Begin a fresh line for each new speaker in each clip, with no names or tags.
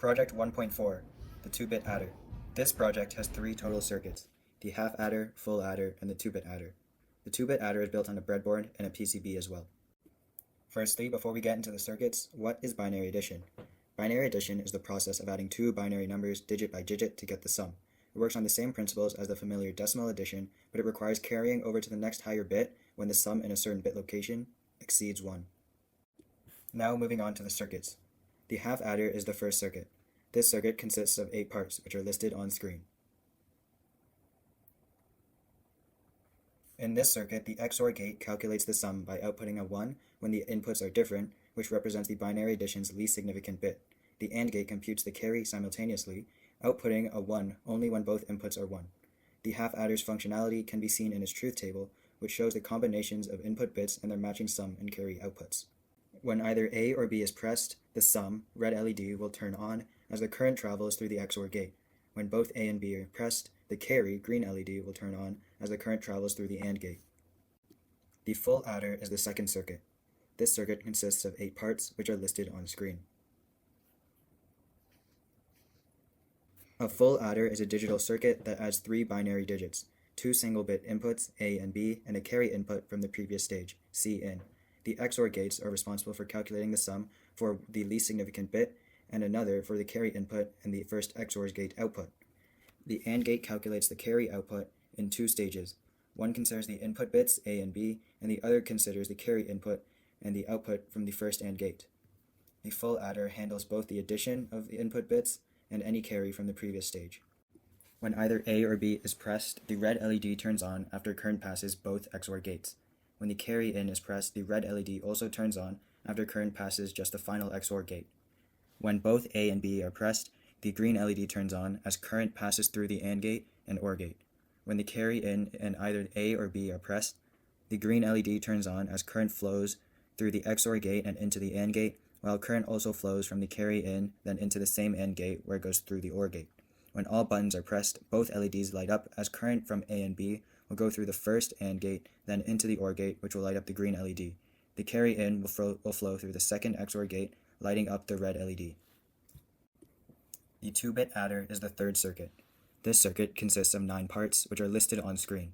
Project 1.4, the 2-bit adder. This project has 3 total circuits, the half adder, full adder, and the 2-bit adder. The 2-bit adder is built on a breadboard and a PCB as well. Firstly, before we get into the circuits, what is binary addition? Binary addition is the process of adding 2 binary numbers digit by digit to get the sum. It works on the same principles as the familiar decimal addition, but it requires carrying over to the next higher bit when the sum in a certain bit location exceeds 1. Now moving on to the circuits. The half adder is the first circuit. This circuit consists of 8 parts, which are listed on screen. In this circuit, the XOR gate calculates the sum by outputting a 1 when the inputs are different, which represents the binary addition's least significant bit. The AND gate computes the carry simultaneously, outputting a 1 only when both inputs are 1. The half adder's functionality can be seen in its truth table, which shows the combinations of input bits and their matching sum and carry outputs. When either A or B is pressed, the sum, red LED, will turn on as the current travels through the XOR gate. When both A and B are pressed, the carry, green LED, will turn on as the current travels through the AND gate. The full adder is the second circuit. This circuit consists of 8 parts, which are listed on screen. A full adder is a digital circuit that adds 3 binary digits, 2 single-bit inputs, A and B, and a carry input from the previous stage, C in. The XOR gates are responsible for calculating the sum for the least significant bit, and another for the carry input and the first XOR gate output. The AND gate calculates the carry output in 2 stages. One considers the input bits, A and B, and the other considers the carry input and the output from the first AND gate. The full adder handles both the addition of the input bits and any carry from the previous stage. When either A or B is pressed, the red LED turns on after current passes both XOR gates. When the carry in is pressed, the red LED also turns on after current passes just the final XOR gate. When both A and B are pressed, the green LED turns on as current passes through the AND gate and OR gate. When the carry in and either A or B are pressed, the green LED turns on as current flows through the XOR gate and into the AND gate, while current also flows from the carry in then into the same AND gate where it goes through the OR gate. When all buttons are pressed, both LEDs light up as current from A and B will go through the first AND gate, then into the OR gate, which will light up the green LED. The carry in will flow through the second XOR gate, lighting up the red LED. The 2-bit adder is the third circuit. This circuit consists of 9 parts, which are listed on screen.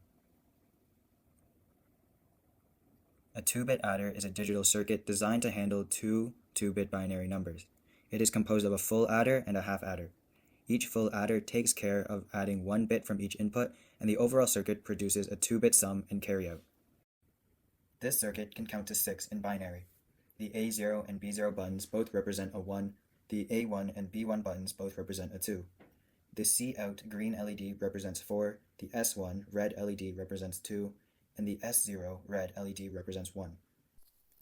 A 2-bit adder is a digital circuit designed to handle 2 2-bit binary numbers. It is composed of a full adder and a half adder. Each full adder takes care of adding 1 bit from each input, and the overall circuit produces a 2-bit sum and carryout. This circuit can count to 6 in binary. The A0 and B0 buttons both represent a 1, the A1 and B1 buttons both represent a 2. The C out green LED represents 4, the S1 red LED represents 2, and the S0 red LED represents 1.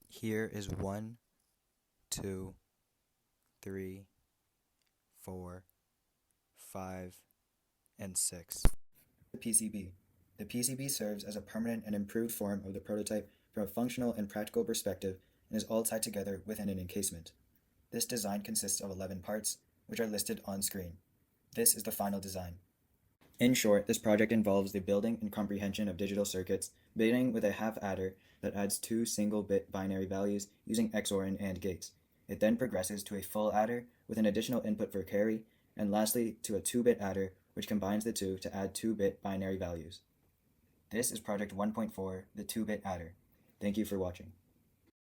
Here is 1, 2, 3, 4, 5, and 6. The PCB. The PCB serves as a permanent and improved form of the prototype from a functional and practical perspective and is all tied together within an encasement. This design consists of 11 parts, which are listed on screen. This is the final design. In short, this project involves the building and comprehension of digital circuits, beginning with a half adder that adds 2 single-bit binary values using XOR and AND gates. It then progresses to a full adder with an additional input for carry, and lastly to a 2-bit adder which combines the two to add 2-bit binary values. This is Project 1.4, the 2-bit adder. Thank you for watching.